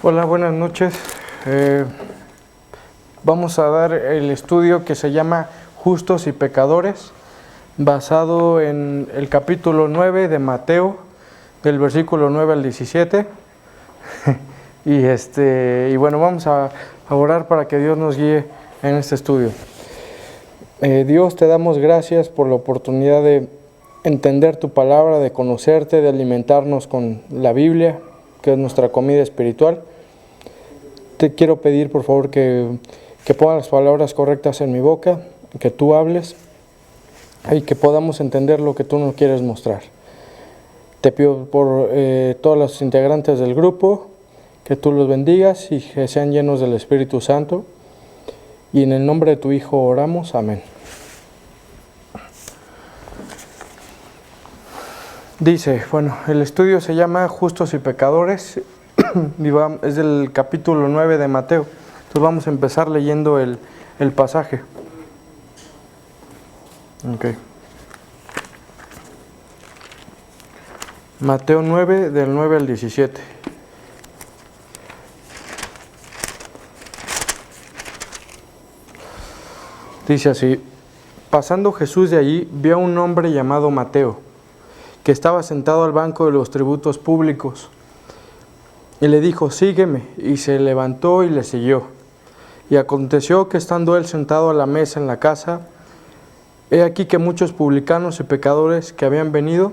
Hola, buenas noches. Vamos a dar el estudio que se llama Justos y Pecadores, basado en el capítulo 9 de Mateo, del versículo 9 al 17. y bueno, vamos a orar para que Dios nos guíe en este estudio. Dios, te damos gracias por la oportunidad de entender tu palabra, de conocerte, de alimentarnos con la Biblia, que es nuestra comida espiritual. Te quiero pedir, por favor, que pongas las palabras correctas en mi boca, que tú hables y que podamos entender lo que tú nos quieres mostrar. Te pido por todos los integrantes del grupo, que tú los bendigas y que sean llenos del Espíritu Santo. Y en el nombre de tu Hijo oramos. Amén. Dice, bueno, el estudio se llama Justos y Pecadores. Es del capítulo 9 de Mateo. Entonces vamos a empezar leyendo el pasaje. Okay. Mateo 9, del 9 al 17. Dice así: pasando Jesús de allí, vio a un hombre llamado Mateo, que estaba sentado al banco de los tributos públicos. Y le dijo: sígueme. Y se levantó y le siguió. Y aconteció que estando él sentado a la mesa en la casa, he aquí que muchos publicanos y pecadores que habían venido,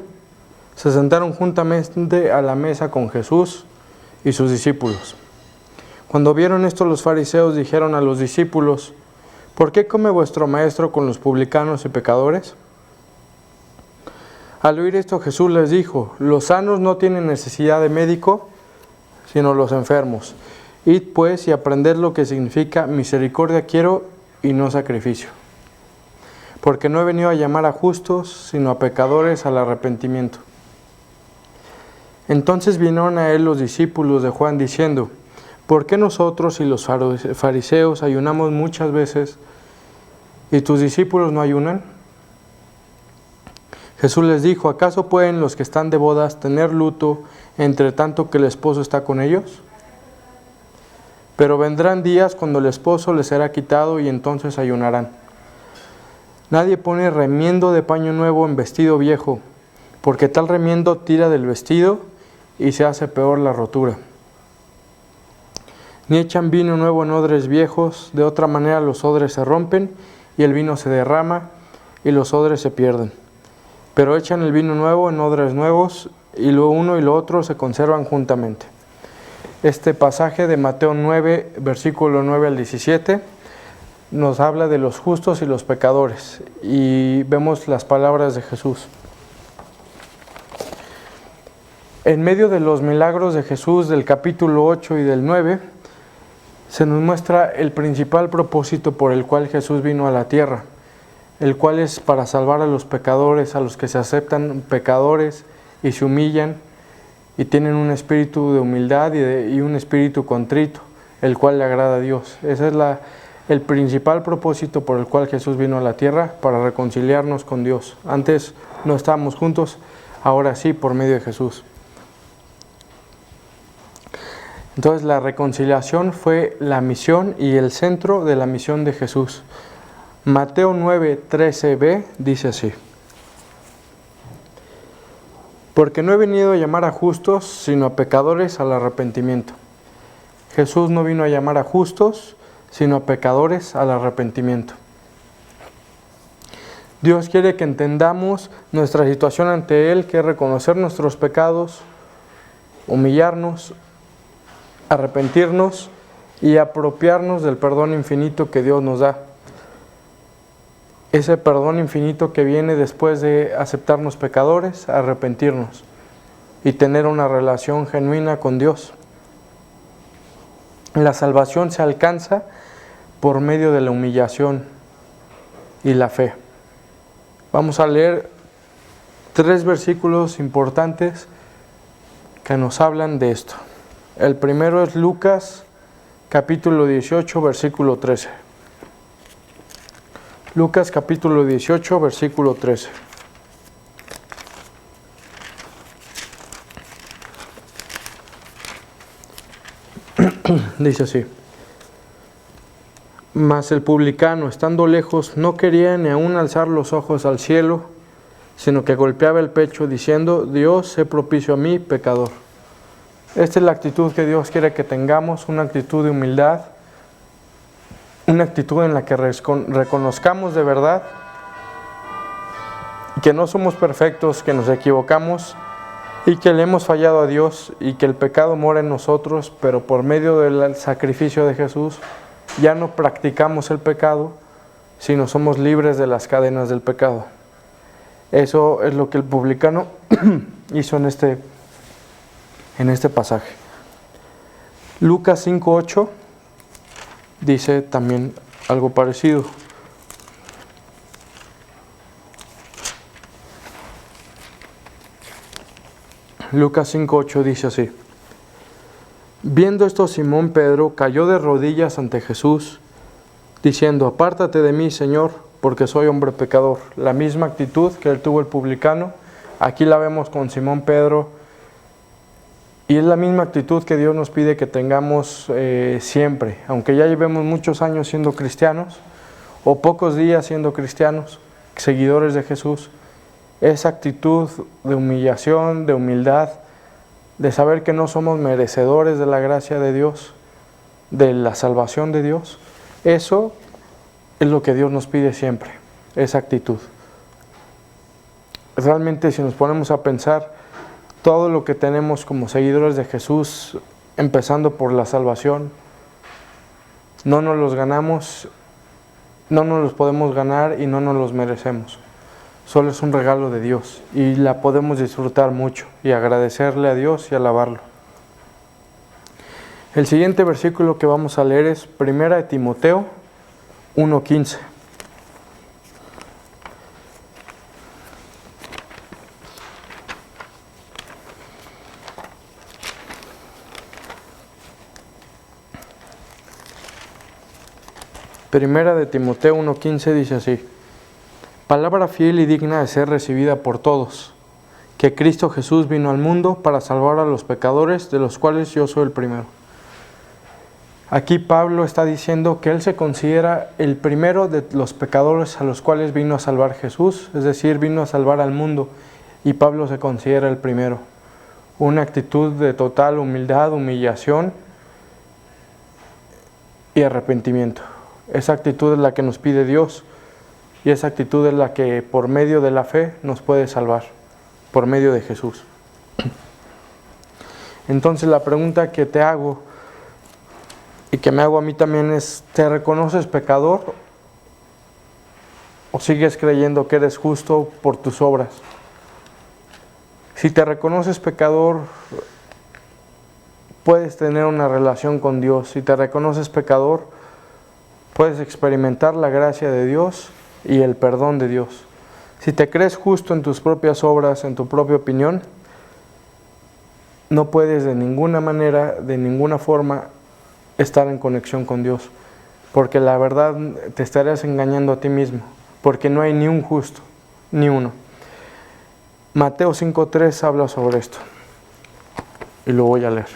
se sentaron juntamente a la mesa con Jesús y sus discípulos. Cuando vieron esto, los fariseos dijeron a los discípulos: ¿por qué come vuestro maestro con los publicanos y pecadores? Al oír esto, Jesús les dijo: los sanos no tienen necesidad de médico, sino los enfermos. Id pues y aprended lo que significa misericordia quiero y no sacrificio. Porque no he venido a llamar a justos, sino a pecadores al arrepentimiento. Entonces vinieron a él los discípulos de Juan diciendo: ¿por qué nosotros y los fariseos ayunamos muchas veces y tus discípulos no ayunan? Jesús les dijo: ¿acaso pueden los que están de bodas tener luto entre tanto que el esposo está con ellos? Pero vendrán días cuando el esposo les será quitado y entonces ayunarán. Nadie pone remiendo de paño nuevo en vestido viejo, porque tal remiendo tira del vestido y se hace peor la rotura. Ni echan vino nuevo en odres viejos, de otra manera los odres se rompen y el vino se derrama y los odres se pierden. Pero echan el vino nuevo en odres nuevos y lo uno y lo otro se conservan juntamente. Este pasaje de Mateo 9, versículo 9 al 17, nos habla de los justos y los pecadores. Y vemos las palabras de Jesús. En medio de los milagros de Jesús del capítulo 8 y del 9, se nos muestra el principal propósito por el cual Jesús vino a la tierra, el cual es para salvar a los pecadores, a los que se aceptan pecadores y se humillan y tienen un espíritu de humildad y un espíritu contrito, el cual le agrada a Dios. Ese es el principal propósito por el cual Jesús vino a la tierra, para reconciliarnos con Dios. Antes no estábamos juntos, ahora sí, por medio de Jesús. Entonces la reconciliación fue la misión y el centro de la misión de Jesús. Mateo 9, 13b dice así: porque no he venido a llamar a justos, sino a pecadores al arrepentimiento. Jesús no vino a llamar a justos, sino a pecadores al arrepentimiento. Dios quiere que entendamos nuestra situación ante Él, que es reconocer nuestros pecados, humillarnos, arrepentirnos y apropiarnos del perdón infinito que Dios nos da. Ese perdón infinito que viene después de aceptarnos pecadores, arrepentirnos y tener una relación genuina con Dios. La salvación se alcanza por medio de la humillación y la fe. Vamos a leer 3 versículos importantes que nos hablan de esto. El primero es Lucas, capítulo 18, versículo 13. Lucas capítulo 18, versículo 13. Dice así: mas el publicano, estando lejos, no quería ni aun alzar los ojos al cielo, sino que golpeaba el pecho diciendo: Dios, sé propicio a mí, pecador. Esta es la actitud que Dios quiere que tengamos, una actitud de humildad, una actitud en la que reconozcamos de verdad que no somos perfectos, que nos equivocamos y que le hemos fallado a Dios y que el pecado mora en nosotros, pero por medio del sacrificio de Jesús ya no practicamos el pecado, sino somos libres de las cadenas del pecado. Eso es lo que el publicano hizo en este pasaje. Lucas 5:8 dice también algo parecido. Lucas 5:8 dice así: viendo esto, Simón Pedro cayó de rodillas ante Jesús, diciendo: apártate de mí, Señor, porque soy hombre pecador. La misma actitud que él tuvo el publicano, aquí la vemos con Simón Pedro, y es la misma actitud que Dios nos pide que tengamos siempre, aunque ya llevemos muchos años siendo cristianos, o pocos días siendo cristianos, seguidores de Jesús. Esa actitud de humillación, de humildad, de saber que no somos merecedores de la gracia de Dios, de la salvación de Dios, eso es lo que Dios nos pide siempre, esa actitud. Realmente, si nos ponemos a pensar, todo lo que tenemos como seguidores de Jesús, empezando por la salvación, no nos los ganamos, no nos los podemos ganar y no nos los merecemos. Solo es un regalo de Dios y la podemos disfrutar mucho y agradecerle a Dios y alabarlo. El siguiente versículo que vamos a leer es 1 Timoteo 1:15. Primera de Timoteo 1:15 dice así: palabra fiel y digna de ser recibida por todos, que Cristo Jesús vino al mundo para salvar a los pecadores, de los cuales yo soy el primero. Aquí Pablo está diciendo que él se considera el primero de los pecadores a los cuales vino a salvar Jesús, es decir, vino a salvar al mundo, y Pablo se considera el primero. Una actitud de total humildad, humillación y arrepentimiento. Esa actitud es la que nos pide Dios. Y esa actitud es la que por medio de la fe nos puede salvar, por medio de Jesús. Entonces la pregunta que te hago y que me hago a mí también es: ¿te reconoces pecador o sigues creyendo que eres justo por tus obras? Si te reconoces pecador, puedes tener una relación con Dios. Si te reconoces pecador, puedes experimentar la gracia de Dios y el perdón de Dios. Si te crees justo en tus propias obras, en tu propia opinión, no puedes de ninguna manera, de ninguna forma, estar en conexión con Dios, porque la verdad te estarías engañando a ti mismo, porque no hay ni un justo, ni uno. Mateo 5:3 habla sobre esto, y lo voy a leer.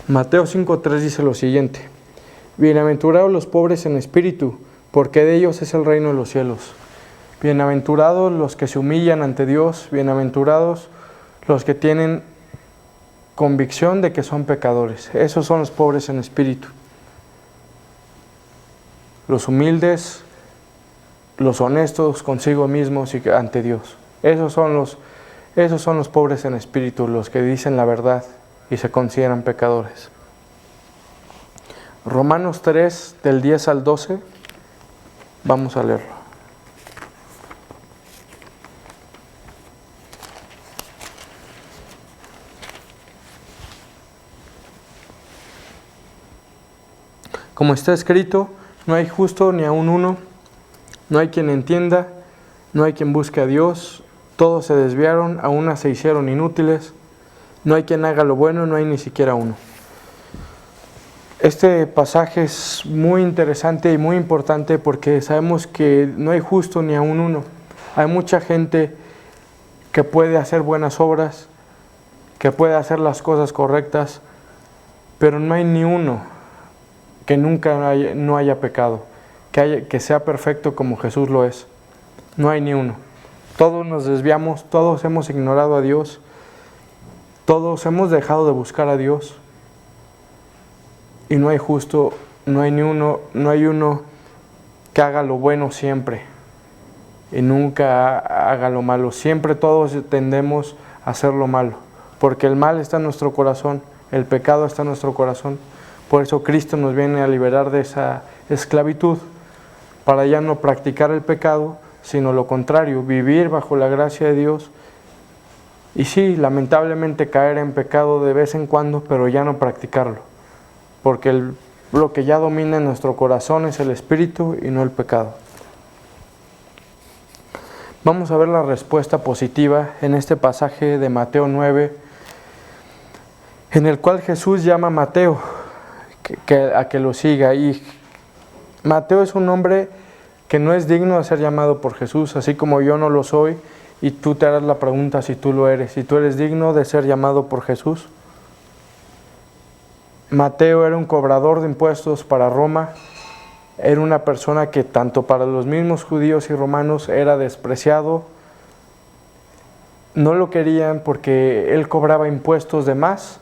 Mateo 5:3 dice lo siguiente: bienaventurados los pobres en espíritu, porque de ellos es el reino de los cielos. Bienaventurados los que se humillan ante Dios, bienaventurados los que tienen convicción de que son pecadores. Esos son los pobres en espíritu. Los humildes, los honestos consigo mismos y ante Dios. Esos son los pobres en espíritu, los que dicen la verdad y se consideran pecadores. Romanos 3, del 10 al 12, vamos a leerlo. Como está escrito: no hay justo ni aun uno, no hay quien entienda, no hay quien busque a Dios, todos se desviaron, a una se hicieron inútiles, no hay quien haga lo bueno, no hay ni siquiera uno. Este pasaje es muy interesante y muy importante porque sabemos que no hay justo ni aun uno. Hay mucha gente que puede hacer buenas obras, que puede hacer las cosas correctas, pero no hay ni uno que nunca no haya pecado, que sea perfecto como Jesús lo es. No hay ni uno. Todos nos desviamos, todos hemos ignorado a Dios, todos hemos dejado de buscar a Dios. Y no hay justo, no hay ni uno, no hay uno que haga lo bueno siempre y nunca haga lo malo. Siempre todos tendemos a hacer lo malo, porque el mal está en nuestro corazón, el pecado está en nuestro corazón. Por eso Cristo nos viene a liberar de esa esclavitud, para ya no practicar el pecado, sino lo contrario, vivir bajo la gracia de Dios. Y sí, lamentablemente caer en pecado de vez en cuando, pero ya no practicarlo, porque lo que ya domina en nuestro corazón es el espíritu y no el pecado. Vamos a ver la respuesta positiva en este pasaje de Mateo 9, en el cual Jesús llama a Mateo a que lo siga. Y Mateo es un hombre que no es digno de ser llamado por Jesús, así como yo no lo soy, y tú te harás la pregunta si tú lo eres, si tú eres digno de ser llamado por Jesús. Mateo era un cobrador de impuestos para Roma, era una persona que tanto para los mismos judíos y romanos era despreciado. No lo querían porque él cobraba impuestos de más,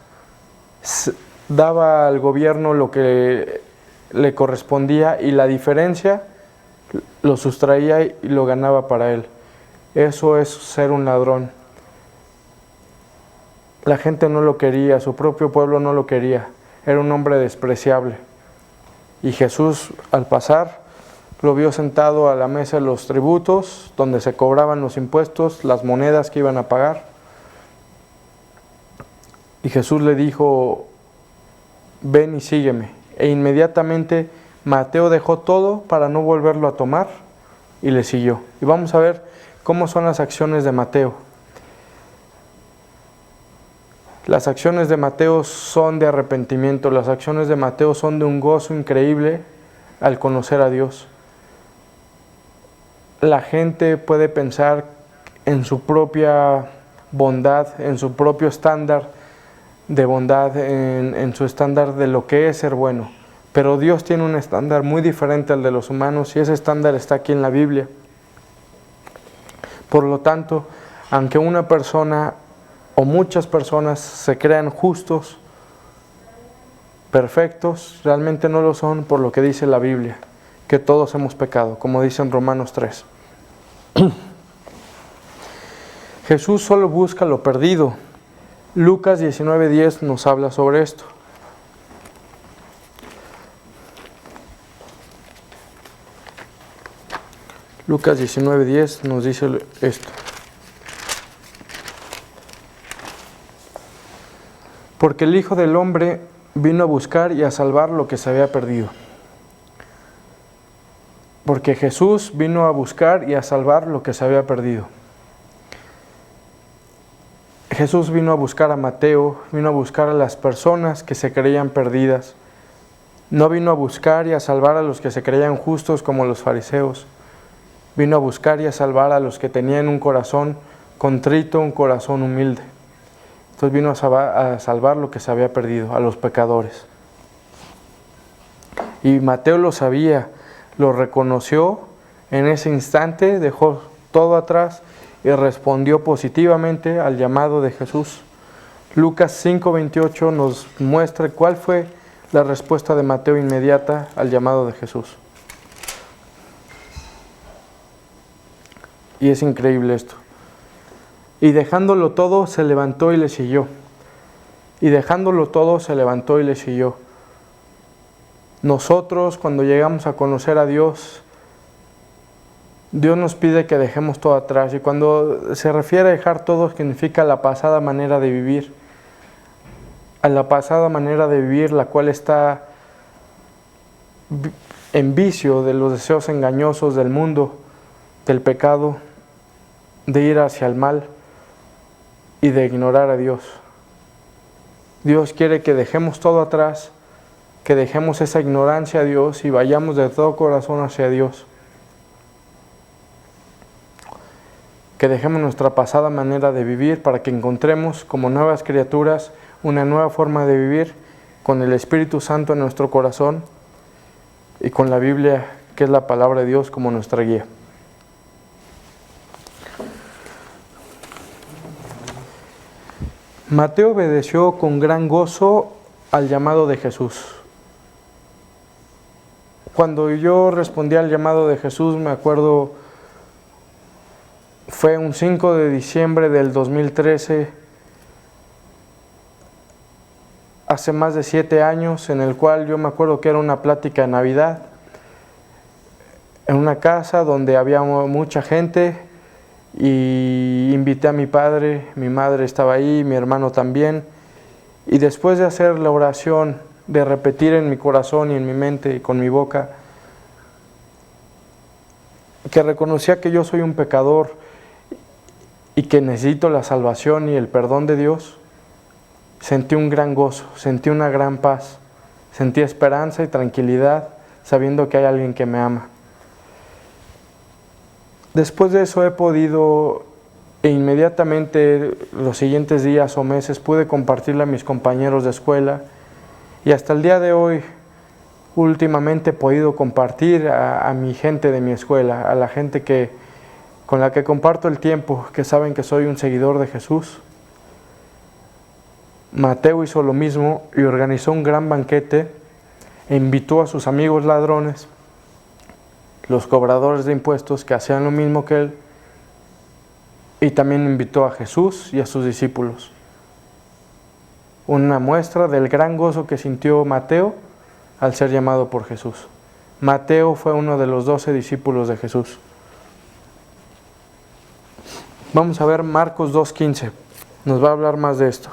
daba al gobierno lo que le correspondía y la diferencia lo sustraía y lo ganaba para él. Eso es ser un ladrón. La gente no lo quería, su propio pueblo no lo quería. Era un hombre despreciable. Y Jesús, al pasar, lo vio sentado a la mesa de los tributos, donde se cobraban los impuestos, las monedas que iban a pagar. Y Jesús le dijo: ven y sígueme. E inmediatamente Mateo dejó todo para no volverlo a tomar y le siguió. Y vamos a ver cómo son las acciones de Mateo. Las acciones de Mateo son de arrepentimiento, las acciones de Mateo son de un gozo increíble al conocer a Dios. La gente puede pensar en su propia bondad, en su propio estándar de bondad, en su estándar de lo que es ser bueno. Pero Dios tiene un estándar muy diferente al de los humanos y ese estándar está aquí en la Biblia. Por lo tanto, aunque una persona o muchas personas se crean justos, perfectos, realmente no lo son, por lo que dice la Biblia, que todos hemos pecado, como dice en Romanos 3. Jesús solo busca lo perdido. Lucas 19:10 nos habla sobre esto. Lucas 19:10 nos dice esto. Porque el Hijo del Hombre vino a buscar y a salvar lo que se había perdido. Porque Jesús vino a buscar y a salvar lo que se había perdido. Jesús vino a buscar a Mateo, vino a buscar a las personas que se creían perdidas. No vino a buscar y a salvar a los que se creían justos como los fariseos. Vino a buscar y a salvar a los que tenían un corazón contrito, un corazón humilde. Entonces vino a salvar lo que se había perdido, a los pecadores. Y Mateo lo sabía, lo reconoció en ese instante, dejó todo atrás y respondió positivamente al llamado de Jesús. Lucas 5:28 nos muestra cuál fue la respuesta de Mateo inmediata al llamado de Jesús. Y es increíble esto. Y dejándolo todo, se levantó y le siguió. Y dejándolo todo, se levantó y le siguió. Nosotros, cuando llegamos a conocer a Dios, Dios nos pide que dejemos todo atrás. Y cuando se refiere a dejar todo, significa la pasada manera de vivir. A la pasada manera de vivir, la cual está en vicio de los deseos engañosos del mundo, del pecado, de ir hacia el mal y de ignorar a Dios. Dios quiere que dejemos todo atrás, que dejemos esa ignorancia a Dios y vayamos de todo corazón hacia Dios. que dejemos nuestra pasada manera de vivir para que encontremos como nuevas criaturas una nueva forma de vivir con el Espíritu Santo en nuestro corazón y con la Biblia, que es la palabra de Dios, como nuestra guía. Mateo obedeció con gran gozo al llamado de Jesús. Cuando yo respondí al llamado de Jesús, me acuerdo, fue un 5 de diciembre del 2013, hace más de 7 años, en el cual yo me acuerdo que era una plática de Navidad, en una casa donde había mucha gente, y invité a mi padre, mi madre estaba ahí, mi hermano también, y después de hacer la oración, de repetir en mi corazón y en mi mente y con mi boca, que reconocía que yo soy un pecador y que necesito la salvación y el perdón de Dios, sentí un gran gozo, sentí una gran paz, sentí esperanza y tranquilidad sabiendo que hay alguien que me ama. Después de eso he podido, e inmediatamente los siguientes días o meses pude compartirle a mis compañeros de escuela, y hasta el día de hoy, últimamente he podido compartir a mi gente de mi escuela, a la gente con la que comparto el tiempo, que saben que soy un seguidor de Jesús. Mateo hizo lo mismo y organizó un gran banquete e invitó a sus amigos ladrones, los cobradores de impuestos que hacían lo mismo que él, y también invitó a Jesús y a sus discípulos. Una muestra del gran gozo que sintió Mateo al ser llamado por Jesús. Mateo fue uno de los 12 discípulos de Jesús. Vamos a ver Marcos 2:15. Nos va a hablar más de esto.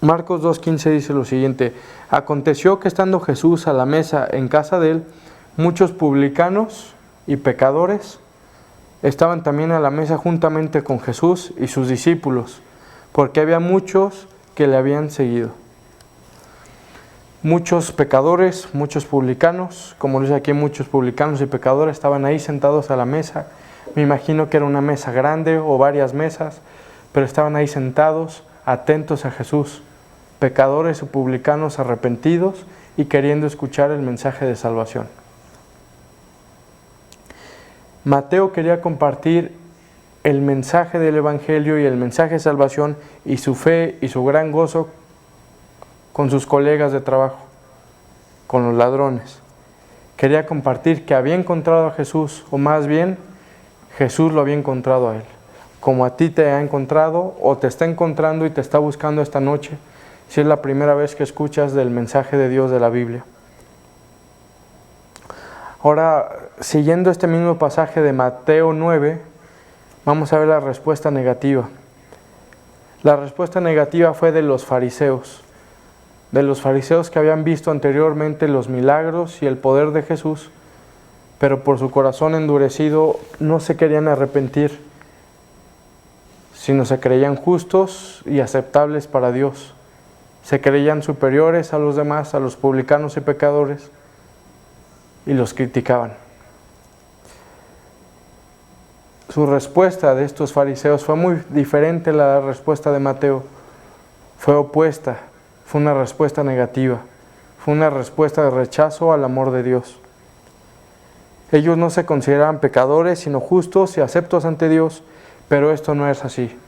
Marcos 2:15 dice lo siguiente: aconteció que estando Jesús a la mesa en casa de él, muchos publicanos y pecadores estaban también a la mesa juntamente con Jesús y sus discípulos, porque había muchos que le habían seguido. Muchos pecadores, muchos publicanos, como dice aquí, muchos publicanos y pecadores estaban ahí sentados a la mesa. Me imagino que era una mesa grande o varias mesas, pero estaban ahí sentados, atentos a Jesús. Pecadores o publicanos arrepentidos y queriendo escuchar el mensaje de salvación. Mateo quería compartir el mensaje del Evangelio y el mensaje de salvación y su fe y su gran gozo con sus colegas de trabajo, con los ladrones. Quería compartir que había encontrado a Jesús, o más bien, Jesús lo había encontrado a él. Como a ti te ha encontrado o te está encontrando y te está buscando esta noche, si es la primera vez que escuchas del mensaje de Dios de la Biblia. Ahora, siguiendo este mismo pasaje de Mateo 9, vamos a ver la respuesta negativa. La respuesta negativa fue de los fariseos que habían visto anteriormente los milagros y el poder de Jesús, pero por su corazón endurecido no se querían arrepentir, sino se creían justos y aceptables para Dios. Se creían superiores a los demás, a los publicanos y pecadores, y los criticaban. Su respuesta de estos fariseos fue muy diferente a la respuesta de Mateo. Fue opuesta, fue una respuesta negativa, fue una respuesta de rechazo al amor de Dios. Ellos no se consideraban pecadores, sino justos y aceptos ante Dios, pero esto no es así.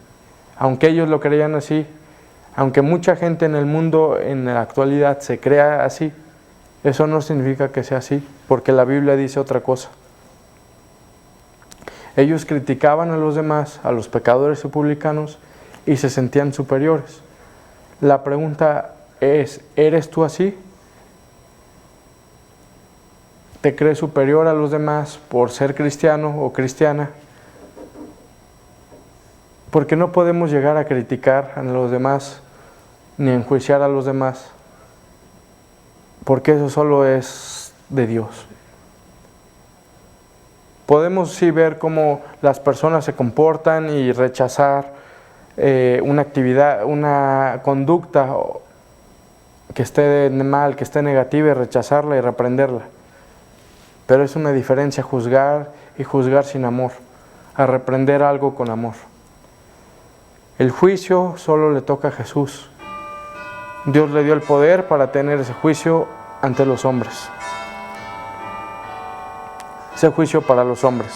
Aunque ellos lo creían así, aunque mucha gente en el mundo en la actualidad se crea así, eso no significa que sea así, porque la Biblia dice otra cosa. Ellos criticaban a los demás, a los pecadores y publicanos, y se sentían superiores. La pregunta es, ¿eres tú así? ¿Te crees superior a los demás por ser cristiano o cristiana? Porque no podemos llegar a criticar a los demás ni a enjuiciar a los demás, porque eso solo es de Dios. Podemos sí ver cómo las personas se comportan y rechazar una actividad, una conducta que esté mal, que esté negativa, y rechazarla y reprenderla. Pero es una diferencia juzgar y juzgar sin amor, a reprender algo con amor. El juicio solo le toca a Jesús. Dios le dio el poder para tener ese juicio ante los hombres. Ese juicio para los hombres.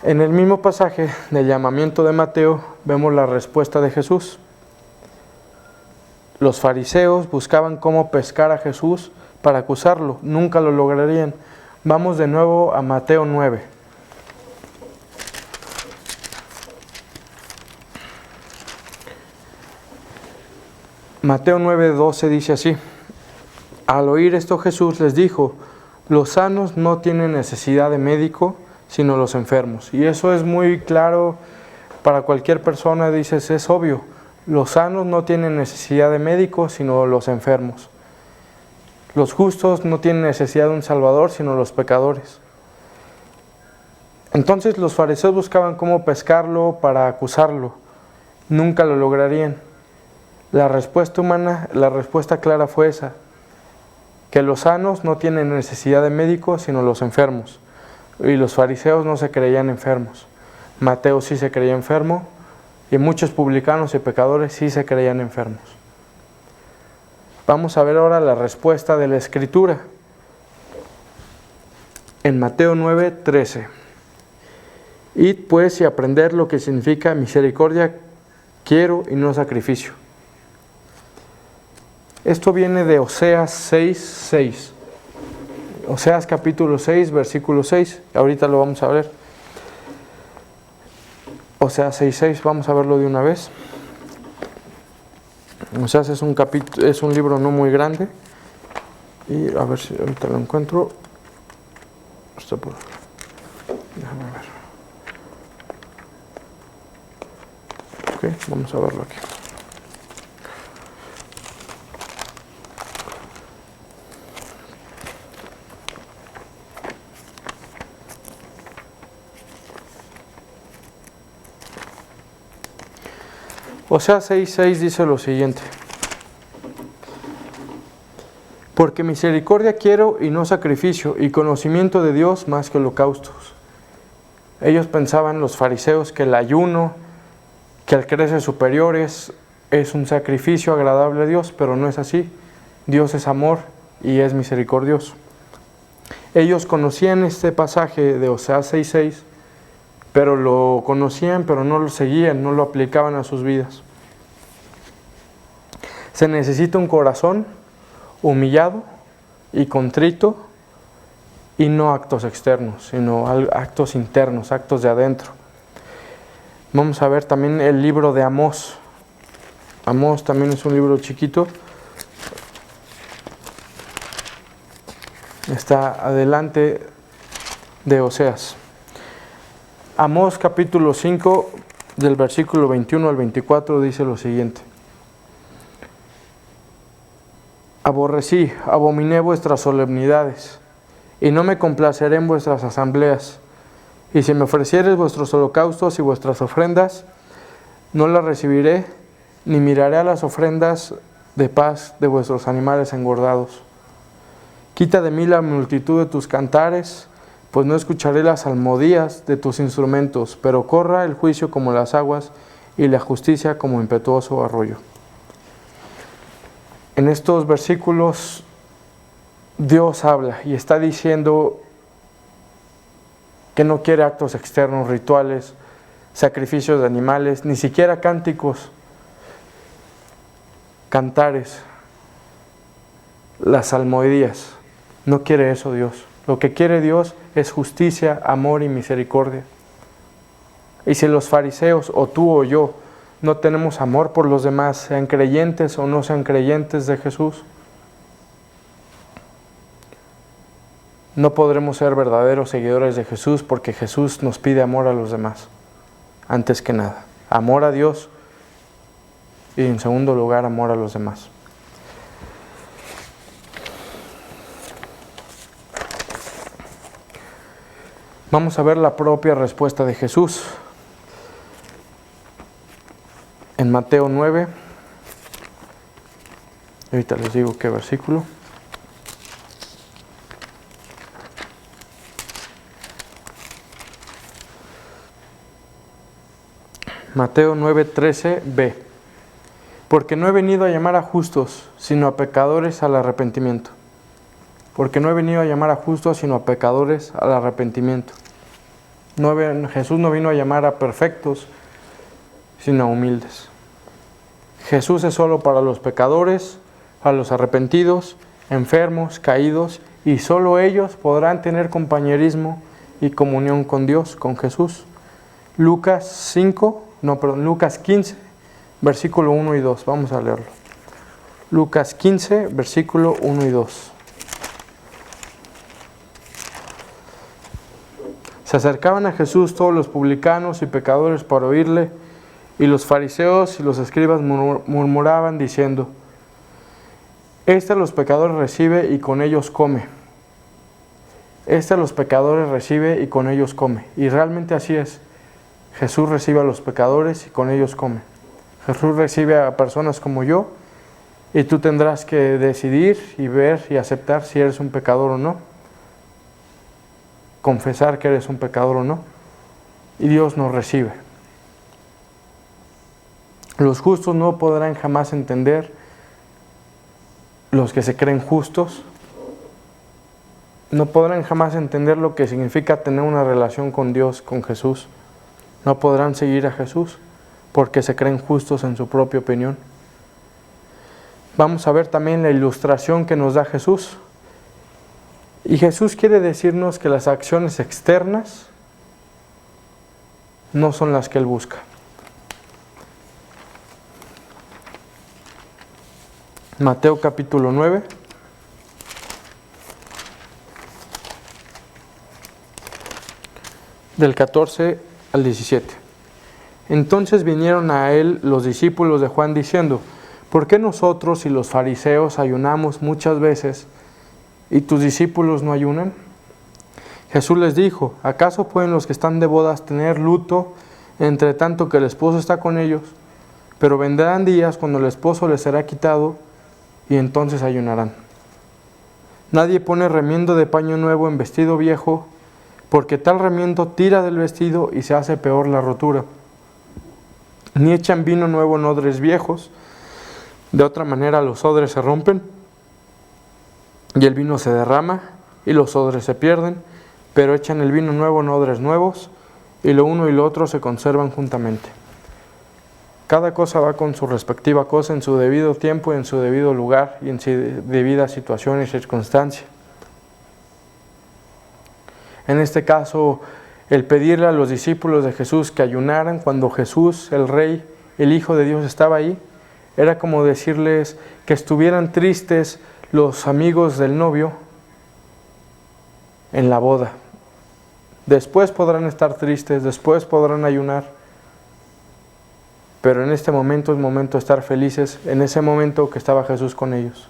En el mismo pasaje del llamamiento de Mateo vemos la respuesta de Jesús. Los fariseos buscaban cómo pescar a Jesús para acusarlo. Nunca lo lograrían. Vamos de nuevo a Mateo 9. Mateo 9:12 dice así: al oír esto Jesús les dijo: los sanos no tienen necesidad de médico, sino los enfermos. Y eso es muy claro para cualquier persona, dices, es obvio. Los sanos no tienen necesidad de médico, sino los enfermos. Los justos no tienen necesidad de un salvador, sino los pecadores. Entonces los fariseos buscaban cómo pescarlo para acusarlo. Nunca lo lograrían. La respuesta humana, la respuesta clara fue esa: que los sanos no tienen necesidad de médicos, sino los enfermos. Y los fariseos no se creían enfermos. Mateo sí se creía enfermo, y muchos publicanos y pecadores sí se creían enfermos. Vamos a ver ahora la respuesta de la Escritura. En Mateo 9:13. Id pues y aprender lo que significa misericordia quiero y no sacrificio. Esto viene de Oseas 6:6. Oseas capítulo 6, versículo 6. Ahorita lo vamos a ver. Oseas 6:6, vamos a verlo de una vez. Oseas es un libro no muy grande. Y a ver si ahorita lo encuentro. Está por... Déjame ver. Ok, vamos a verlo aquí. Oseas 6:6 dice lo siguiente: porque misericordia quiero y no sacrificio, y conocimiento de Dios más que holocaustos. Ellos pensaban, los fariseos, que el ayuno, que el crecer superiores es un sacrificio agradable a Dios, pero no es así. Dios es amor y es misericordioso. Ellos conocían este pasaje de Oseas 6:6, pero lo conocían, pero no lo seguían, no lo aplicaban a sus vidas. Se necesita un corazón humillado y contrito, y no actos externos, sino actos internos, actos de adentro. Vamos a ver también el libro de Amós. Amós también es un libro chiquito. Está adelante de Oseas. Amós capítulo 5, del versículo 21 al 24, dice lo siguiente: aborrecí, abominé vuestras solemnidades, y no me complaceré en vuestras asambleas. Y si me ofreciereis vuestros holocaustos y vuestras ofrendas, no las recibiré, ni miraré a las ofrendas de paz de vuestros animales engordados. Quita de mí la multitud de tus cantares, pues no escucharé las salmodías de tus instrumentos, pero corra el juicio como las aguas y la justicia como impetuoso arroyo. En estos versículos Dios habla y está diciendo que no quiere actos externos, rituales, sacrificios de animales, ni siquiera cánticos, cantares, las salmodías. No quiere eso Dios. Lo que quiere Dios es justicia, amor y misericordia. Y si los fariseos, o tú o yo, no tenemos amor por los demás, sean creyentes o no sean creyentes de Jesús, no podremos ser verdaderos seguidores de Jesús, porque Jesús nos pide amor a los demás, antes que nada. Amor a Dios y en segundo lugar amor a los demás. Vamos a ver la propia respuesta de Jesús. En Mateo 9, Ahorita les digo qué versículo. Mateo 9:13b. Porque no he venido a llamar a justos, sino a pecadores al arrepentimiento. Porque no he venido a llamar a justos, sino a pecadores al arrepentimiento. Jesús no vino a llamar a perfectos, sino a humildes. Jesús es solo para los pecadores, a los arrepentidos, enfermos, caídos, y solo ellos podrán tener compañerismo y comunión con Dios, con Jesús. Lucas 15, versículo 1 y 2. Vamos a leerlo. Lucas 15, versículo 1 y 2. Se acercaban a Jesús todos los publicanos y pecadores para oírle, y los fariseos y los escribas murmuraban diciendo: Este a los pecadores recibe y con ellos come. Este a los pecadores recibe y con ellos come. Y realmente así es. Jesús recibe a los pecadores y con ellos come. Jesús recibe a personas como yo, y tú tendrás que decidir y ver y aceptar si eres un pecador o no. Confesar que eres un pecador o no. Y Dios nos recibe. Los justos no podrán jamás entender, los que se creen justos, no podrán jamás entender lo que significa tener una relación con Dios, con Jesús. No podrán seguir a Jesús porque se creen justos en su propia opinión. Vamos a ver también la ilustración que nos da Jesús. Y Jesús quiere decirnos que las acciones externas no son las que Él busca. Mateo capítulo 9. Del 14 al 17. Entonces vinieron a él los discípulos de Juan diciendo: ¿Por qué nosotros y los fariseos ayunamos muchas veces y tus discípulos no ayunan? Jesús les dijo: ¿acaso pueden los que están de bodas tener luto entre tanto que el esposo está con ellos? Pero vendrán días cuando el esposo les será quitado y entonces ayunarán. Nadie pone remiendo de paño nuevo en vestido viejo, porque tal remiendo tira del vestido y se hace peor la rotura. Ni echan vino nuevo en odres viejos, de otra manera los odres se rompen y el vino se derrama y los odres se pierden, pero echan el vino nuevo en odres nuevos y lo uno y lo otro se conservan juntamente. Cada cosa va con su respectiva cosa en su debido tiempo, en su debido lugar y en su debida situación y circunstancia. En este caso, el pedirle a los discípulos de Jesús que ayunaran cuando Jesús, el Rey, el Hijo de Dios, estaba ahí, era como decirles que estuvieran tristes los amigos del novio en la boda. Después podrán estar tristes, después podrán ayunar, pero en este momento es momento de estar felices, en ese momento que estaba Jesús con ellos.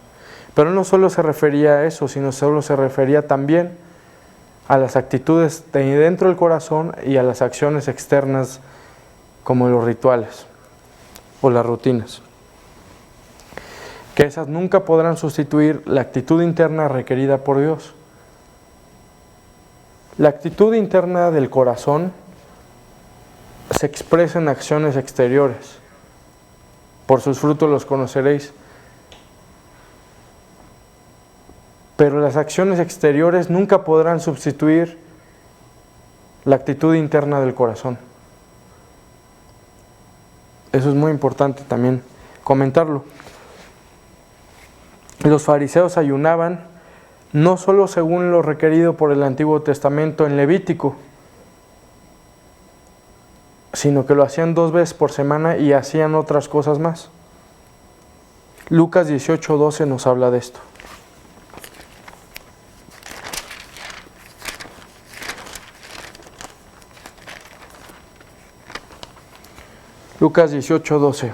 Pero no solo se refería a eso, sino solo se refería también a las actitudes de dentro del corazón y a las acciones externas como los rituales o las rutinas. Que esas nunca podrán sustituir la actitud interna requerida por Dios. La actitud interna del corazón se expresa en acciones exteriores. Por sus frutos los conoceréis. Pero las acciones exteriores nunca podrán sustituir la actitud interna del corazón. Eso es muy importante también comentarlo. Los fariseos ayunaban no solo según lo requerido por el Antiguo Testamento en Levítico, sino que lo hacían 2 veces por semana y hacían otras cosas más. Lucas 18:12 nos habla de esto. Lucas 18:12.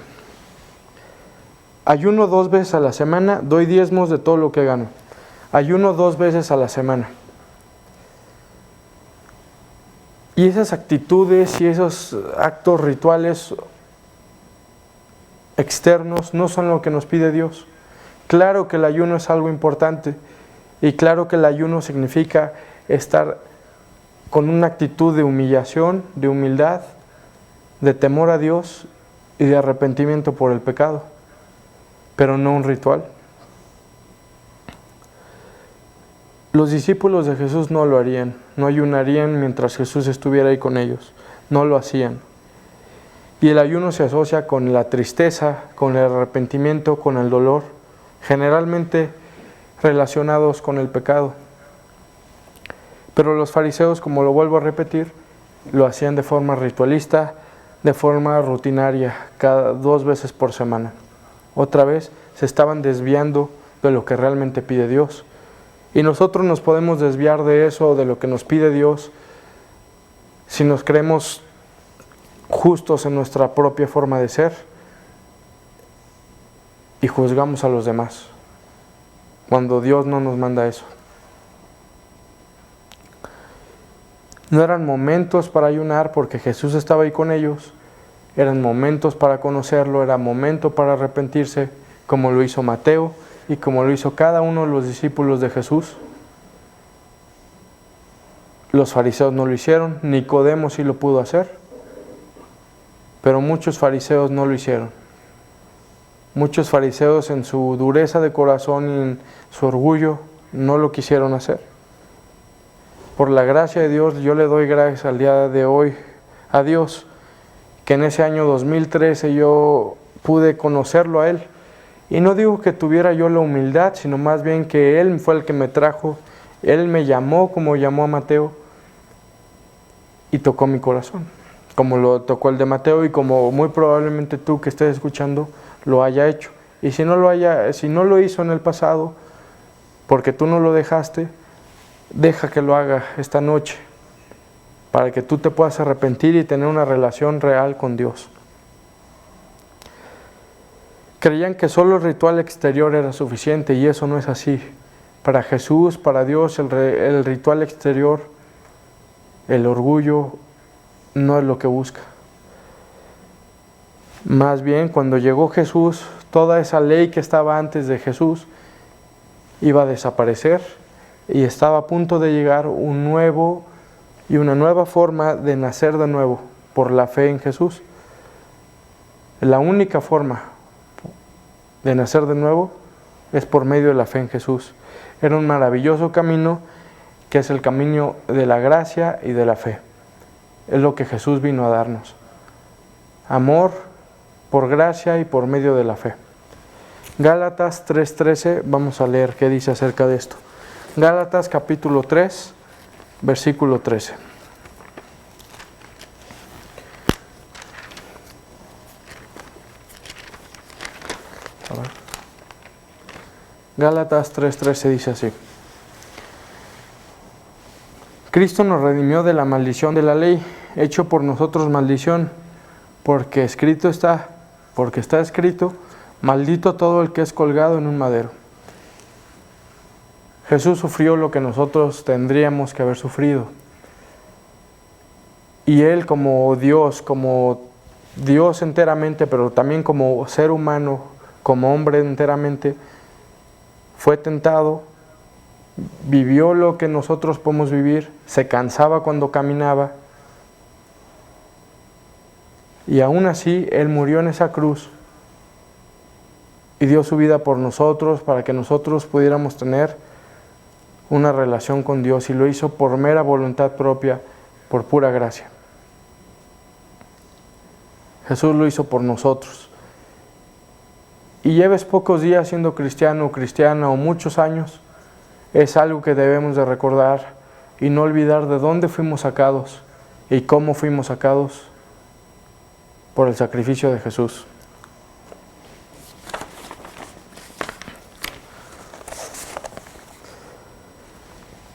Ayuno 2 veces a la semana, doy diezmos de todo lo que gano. Ayuno 2 veces a la semana. Y esas actitudes y esos actos rituales externos no son lo que nos pide Dios. Claro que el ayuno es algo importante y claro que el ayuno significa estar con una actitud de humillación, de humildad, de temor a Dios y de arrepentimiento por el pecado, pero no un ritual. Los discípulos de Jesús no lo harían, no ayunarían mientras Jesús estuviera ahí con ellos, no lo hacían. Y el ayuno se asocia con la tristeza, con el arrepentimiento, con el dolor, generalmente relacionados con el pecado. Pero los fariseos, como lo vuelvo a repetir, lo hacían de forma ritualista, de forma rutinaria, cada 2 veces por semana. Otra vez se estaban desviando de lo que realmente pide Dios. Y nosotros nos podemos desviar de eso, de lo que nos pide Dios, si nos creemos justos en nuestra propia forma de ser y juzgamos a los demás, cuando Dios no nos manda eso. No eran momentos para ayunar porque Jesús estaba ahí con ellos, eran momentos para conocerlo, era momento para arrepentirse, como lo hizo Mateo y como lo hizo cada uno de los discípulos de Jesús. Los fariseos no lo hicieron, Nicodemo sí lo pudo hacer, pero muchos fariseos no lo hicieron. Muchos fariseos en su dureza de corazón y en su orgullo no lo quisieron hacer. Por la gracia de Dios, yo le doy gracias al día de hoy a Dios, que en ese año 2013 yo pude conocerlo a Él. Y no digo que tuviera yo la humildad, sino más bien que Él fue el que me trajo, Él me llamó como llamó a Mateo y tocó mi corazón, como lo tocó el de Mateo y como muy probablemente tú que estés escuchando lo haya hecho. Y si no lo hizo en el pasado, porque tú no lo dejaste, deja que lo haga esta noche, para que tú te puedas arrepentir y tener una relación real con Dios. Creían que solo el ritual exterior era suficiente y eso no es así. Para Jesús, para Dios, el ritual exterior, el orgullo, no es lo que busca. Más bien, cuando llegó Jesús, toda esa ley que estaba antes de Jesús iba a desaparecer y estaba a punto de llegar una nueva forma de nacer de nuevo por la fe en Jesús. La única forma de nacer de nuevo es por medio de la fe en Jesús. Era un maravilloso camino que es el camino de la gracia y de la fe. Es lo que Jesús vino a darnos. Amor por gracia y por medio de la fe. Gálatas 3:13, vamos a leer qué dice acerca de esto. Gálatas capítulo 3, versículo 13. Gálatas 3:13 dice así: Cristo nos redimió de la maldición de la ley, hecho por nosotros maldición, porque está escrito, maldito todo el que es colgado en un madero. Jesús sufrió lo que nosotros tendríamos que haber sufrido. Y Él como Dios enteramente, pero también como ser humano, como hombre enteramente, fue tentado, vivió lo que nosotros podemos vivir, se cansaba cuando caminaba, y aún así Él murió en esa cruz y dio su vida por nosotros para que nosotros pudiéramos tener una relación con Dios, y lo hizo por mera voluntad propia, por pura gracia. Jesús lo hizo por nosotros. Y lleves pocos días siendo cristiano o cristiana o muchos años, es algo que debemos de recordar y no olvidar de dónde fuimos sacados y cómo fuimos sacados por el sacrificio de Jesús.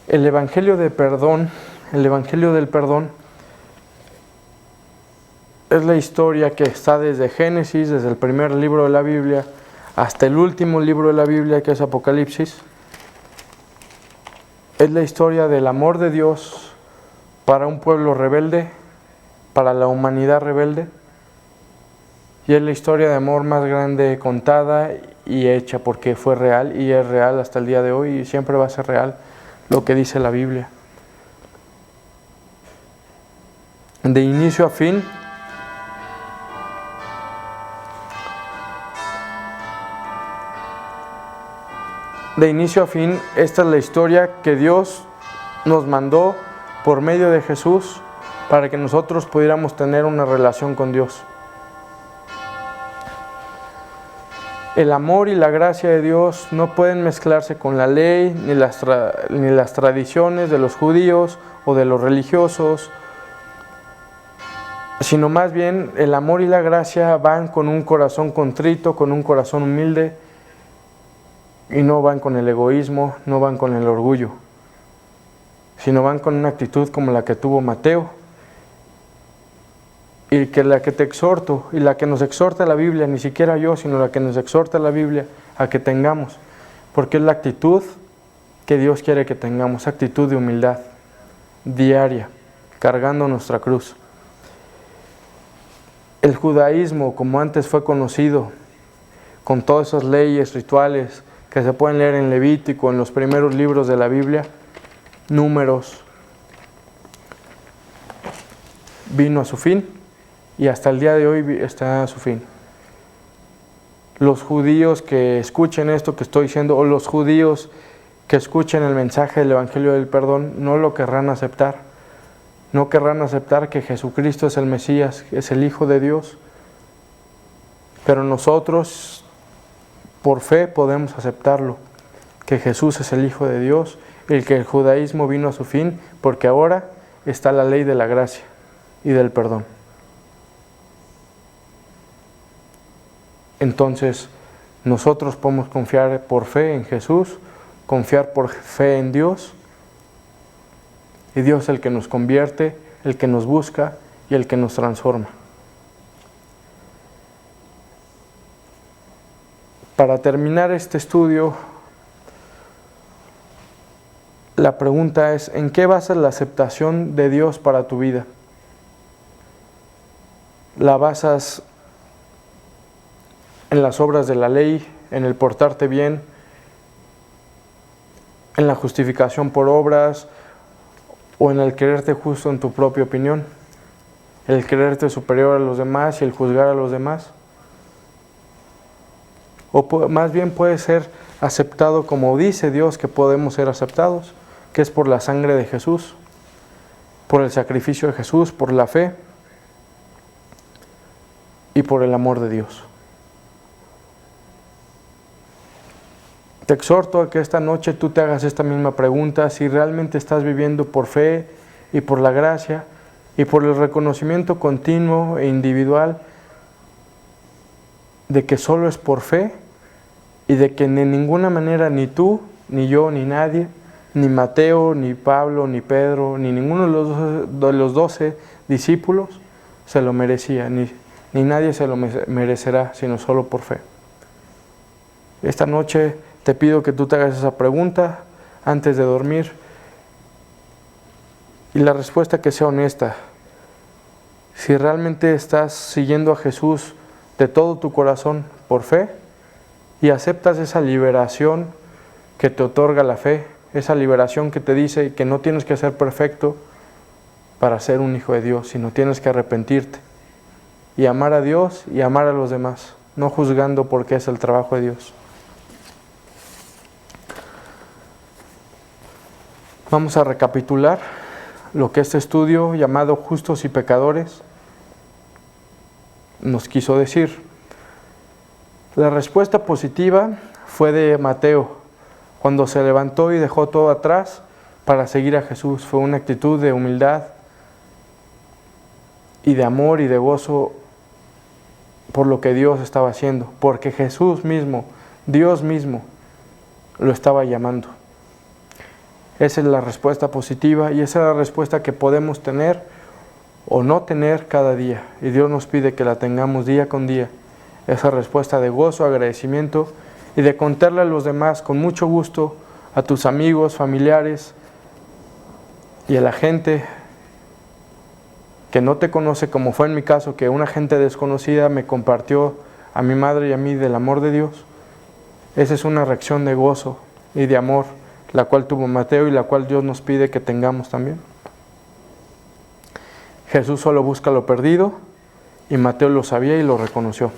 El Evangelio del Perdón es la historia que está desde Génesis, desde el primer libro de la Biblia, hasta el último libro de la Biblia, que es Apocalipsis. Es la historia del amor de Dios para un pueblo rebelde, para la humanidad rebelde, Y es la historia de amor más grande contada y hecha, porque fue real y es real hasta el día de hoy y siempre va a ser real lo que dice la Biblia. De inicio a fin, esta es la historia que Dios nos mandó por medio de Jesús para que nosotros pudiéramos tener una relación con Dios. El amor y la gracia de Dios no pueden mezclarse con la ley ni las tradiciones de los judíos o de los religiosos, sino más bien el amor y la gracia van con un corazón contrito, con un corazón humilde, y no van con el egoísmo, no van con el orgullo, sino van con una actitud como la que tuvo Mateo, y que la que te exhorto, y la que nos exhorta la Biblia, ni siquiera yo, sino la que nos exhorta la Biblia a que tengamos, porque es la actitud que Dios quiere que tengamos, actitud de humildad diaria, cargando nuestra cruz. El judaísmo, como antes fue conocido, con todas esas leyes, rituales que se pueden leer en Levítico, en los primeros libros de la Biblia, Números, vino a su fin y hasta el día de hoy está a su fin. Los judíos que escuchen esto que estoy diciendo, o los judíos que escuchen el mensaje del Evangelio del Perdón, no lo querrán aceptar. No querrán aceptar que Jesucristo es el Mesías, es el Hijo de Dios. Pero nosotros, por fe, podemos aceptarlo, que Jesús es el Hijo de Dios y que el judaísmo vino a su fin, porque ahora está la ley de la gracia y del perdón. Entonces, nosotros podemos confiar por fe en Jesús, confiar por fe en Dios, y Dios es el que nos convierte, el que nos busca y el que nos transforma. Para terminar este estudio, la pregunta es: ¿en qué basas la aceptación de Dios para tu vida? ¿La basas en las obras de la ley, en el portarte bien, en la justificación por obras, o en el creerte justo en tu propia opinión, el creerte superior a los demás y el juzgar a los demás? O más bien puede ser aceptado como dice Dios que podemos ser aceptados, que es por la sangre de Jesús, por el sacrificio de Jesús, por la fe y por el amor de Dios. Te exhorto a que esta noche tú te hagas esta misma pregunta: si realmente estás viviendo por fe y por la gracia y por el reconocimiento continuo e individual de que solo es por fe y de que de ninguna manera ni tú, ni yo, ni nadie, ni Mateo, ni Pablo, ni Pedro, ni ninguno de los 12 discípulos se lo merecía, ni nadie se lo merecerá, sino solo por fe. Esta noche te pido que tú te hagas esa pregunta antes de dormir, y la respuesta que sea honesta. Si realmente estás siguiendo a Jesús de todo tu corazón por fe y aceptas esa liberación que te otorga la fe, esa liberación que te dice que no tienes que ser perfecto para ser un hijo de Dios, sino tienes que arrepentirte y amar a Dios y amar a los demás, no juzgando porque es el trabajo de Dios. Vamos a recapitular lo que este estudio llamado Justos y Pecadores nos quiso decir. La respuesta positiva fue de Mateo, cuando se levantó y dejó todo atrás para seguir a Jesús. Fue una actitud de humildad y de amor y de gozo por lo que Dios estaba haciendo, porque Jesús mismo, Dios mismo, lo estaba llamando. Esa es la respuesta positiva y esa es la respuesta que podemos tener o no tener cada día. Y Dios nos pide que la tengamos día con día. Esa respuesta de gozo, agradecimiento y de contarle a los demás con mucho gusto, a tus amigos, familiares y a la gente que no te conoce, como fue en mi caso, que una gente desconocida me compartió a mi madre y a mí del amor de Dios. Esa es una reacción de gozo y de amor, la cual tuvo Mateo y la cual Dios nos pide que tengamos también. Jesús solo busca lo perdido y Mateo lo sabía y lo reconoció.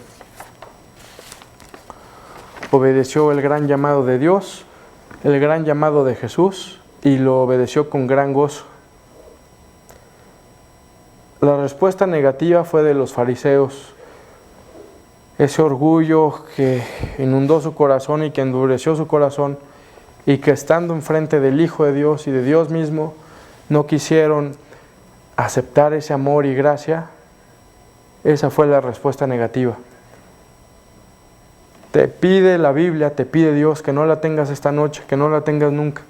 Obedeció el gran llamado de Dios, el gran llamado de Jesús, y lo obedeció con gran gozo. La respuesta negativa fue de los fariseos. Ese orgullo que inundó su corazón y que endureció su corazón, y que estando enfrente del Hijo de Dios y de Dios mismo, no quisieron aceptar ese amor y gracia. Esa fue la respuesta negativa. Te pide la Biblia, te pide Dios que no la tengas esta noche, que no la tengas nunca.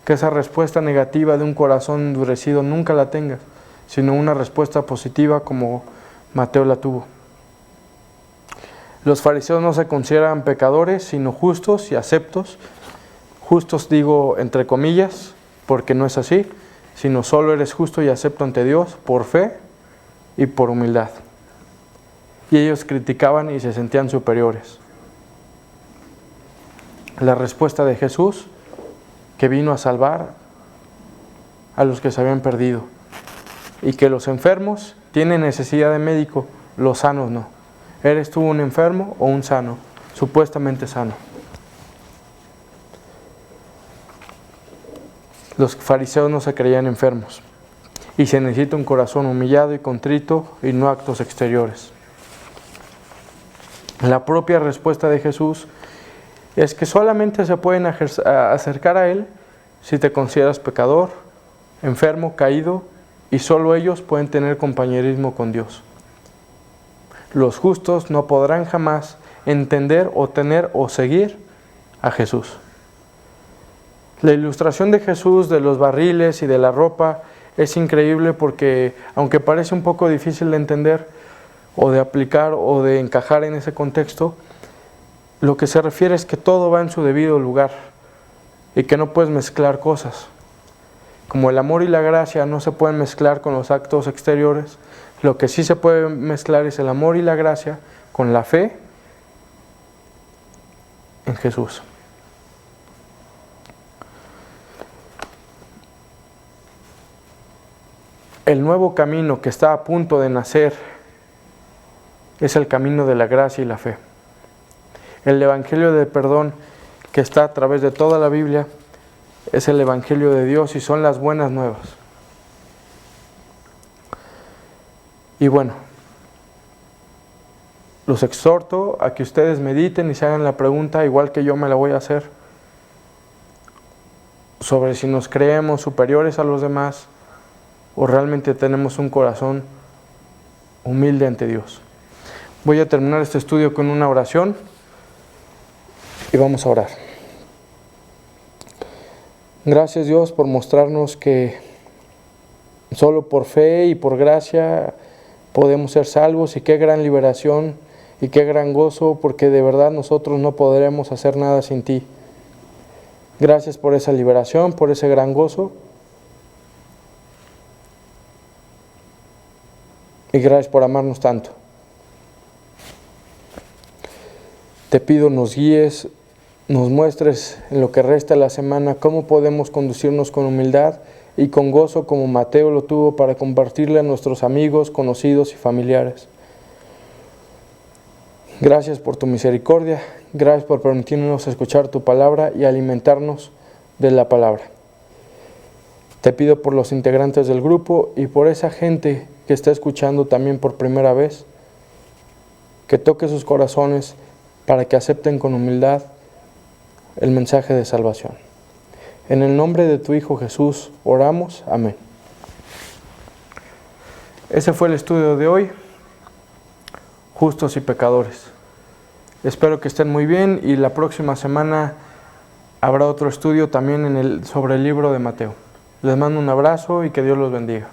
Que esa respuesta negativa de un corazón endurecido nunca la tengas, sino una respuesta positiva como Mateo la tuvo. Los fariseos no se consideran pecadores, sino justos y aceptos. Justos digo entre comillas, porque no es así, sino solo eres justo y acepto ante Dios por fe y por humildad. Y ellos criticaban y se sentían superiores. La respuesta de Jesús, que vino a salvar a los que se habían perdido, y que los enfermos tienen necesidad de médico, los sanos no. ¿Eres tú un enfermo o un sano? Supuestamente sano. Los fariseos no se creían enfermos, y se necesita un corazón humillado y contrito y no actos exteriores. La propia respuesta de Jesús es que solamente se pueden acercar a Él si te consideras pecador, enfermo, caído, y solo ellos pueden tener compañerismo con Dios. Los justos no podrán jamás entender o tener o seguir a Jesús. La ilustración de Jesús de los barriles y de la ropa es increíble porque, aunque parece un poco difícil de entender o de aplicar o de encajar en ese contexto, lo que se refiere es que todo va en su debido lugar y que no puedes mezclar cosas. Como el amor y la gracia no se pueden mezclar con los actos exteriores, lo que sí se puede mezclar es el amor y la gracia con la fe en Jesús. El nuevo camino que está a punto de nacer es el camino de la gracia y la fe. El evangelio de perdón que está a través de toda la Biblia es el evangelio de Dios y son las buenas nuevas. Y bueno, los exhorto a que ustedes mediten y se hagan la pregunta, igual que yo me la voy a hacer, sobre si nos creemos superiores a los demás o realmente tenemos un corazón humilde ante Dios. Voy a terminar este estudio con una oración y vamos a orar. Gracias, Dios, por mostrarnos que solo por fe y por gracia podemos ser salvos, y qué gran liberación y qué gran gozo, porque de verdad nosotros no podremos hacer nada sin ti. Gracias por esa liberación, por ese gran gozo. Y gracias por amarnos tanto. Te pido nos guíes, nos muestres en lo que resta de la semana cómo podemos conducirnos con humildad y con gozo como Mateo lo tuvo para compartirle a nuestros amigos, conocidos y familiares. Gracias por tu misericordia, gracias por permitirnos escuchar tu palabra y alimentarnos de la palabra. Te pido por los integrantes del grupo y por esa gente que está escuchando también por primera vez, que toque sus corazones para que acepten con humildad el mensaje de salvación. En el nombre de tu Hijo Jesús oramos. Amén. Ese fue el estudio de hoy, justos y pecadores. Espero que estén muy bien y la próxima semana habrá otro estudio también sobre el libro de Mateo. Les mando un abrazo y que Dios los bendiga.